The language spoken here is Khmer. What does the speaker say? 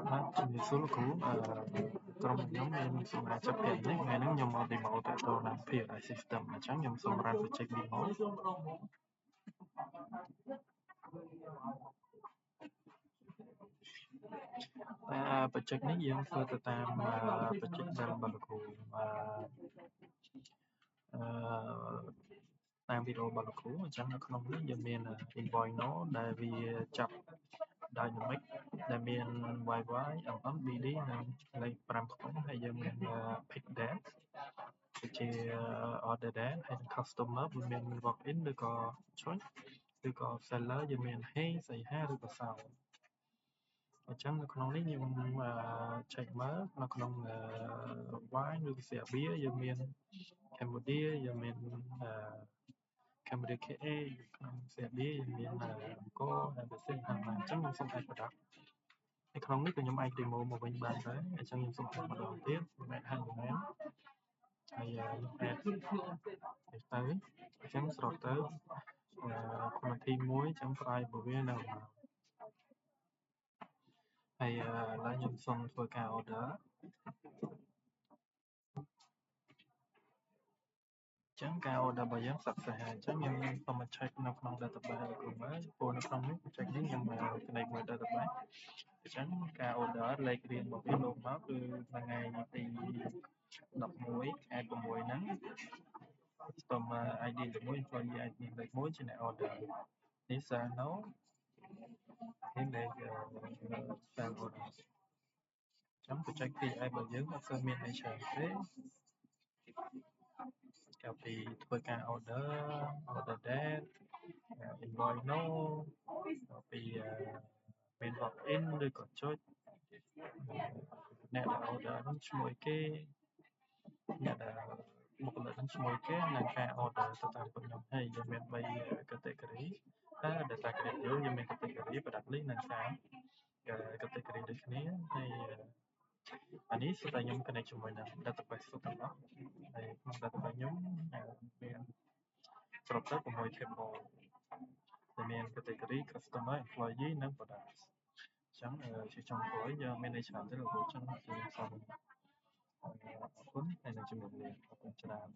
ជំរាបសួរលោកគ្រូក្រុមខ្ញុំមានសមាជិកភ័ក្រនេះថ្ងៃនេះខ្ញុំមក demo តទៅនឹង PLC system អញ្ចឹងខ្ញុំសូម run project demo project នេះយើងធ្វើទៅតាម project ដែលរបស់លោកគ្រូតាមវីដេអូរបស់លោកគ្រូអញ្ចឹងនៅក្នុងនេះយើងមាន invoice node ដែលវាចាប់ dynamic ដែលមាន YY MM BD និងលេខ5ខ្ទង់ហើយយើងមាន pick date ជា order date ហើយនិង customer វាមាន walk in ឬក៏ choice ឬក៏ seller យើងមាន hey សីហាឬក៏សោអញ្ចឹងនៅក្នុងនេះខ្ញុំcheck មើលនៅក្នុង wine ឬក៏ beer យើងមាន Cambodia យើងមានCambodia KA ក្នុង beer យើងមានអង្គរហើយបើសិនខាងណាអញ្ចឹងខ្ញុំសូម add product នៅក្នុងនេះក៏ខ្ញុំអាច demo មកវិញបានដែរអញ្ចឹងខ្ញុំសូម add ម្ដងទៀតសម្រាប់ handle ហើយadd ទៅអញ្ចឹងស្រុតទៅ quantity 1អញ្ចឹង price របស់វានៅហើយឥឡូវខ្ញុំសូមធ្វើការ order អញ្ចឹងការ order របស់យើង success ហើយអញ្ចឹងខ្ញុំសូមមក check នៅក្នុង database របស់ខ្ញុំមើលព្រោះនៅក្នុងនេះ check នេះខ្ញុំ connect មួយ database អញ្ចឹងការ order លេខរៀងរបស់វាលោកមកគឺថ្ងៃទី11ខែ6ហ្នឹង customer ID 1 employee ID លេខ1ជាអ្នក order នេះ sell no នេះលេខ sell order អញ្ចឹង project PI របស់យើងអត់សូវមានអីច្រើនទេកាលពីធ្វើការ order date invoice no ពីមាន walk in ឬក៏ចុចអ្នកដែល order ហ្នឹងឈ្មោះអីគេអ្នកដែលបុគ្គលិកហ្នឹងឈ្មោះអីគេនិងការ order ទៅតាមពួកខ្ញុំហើយយើងមាន3 category data category យើងមាន category product list និងសារ category ដូចគ្នាហើយអានេះគឺតែខ្ញុំ connect ជាមួយនឹង database ទាំងអស់ហើយក្នុង database ខ្ញុំមានស្រុតទៅ6 table ដែលមាន category customer employee និង product អញ្ចឹងជាចុងក្រោយយើងមានន័យច្រើនទេលោកគ្រូអញ្ចឹងខ្ញុំសូមអរគុណហើយនឹងជំរាបលាអរគុណច្រើន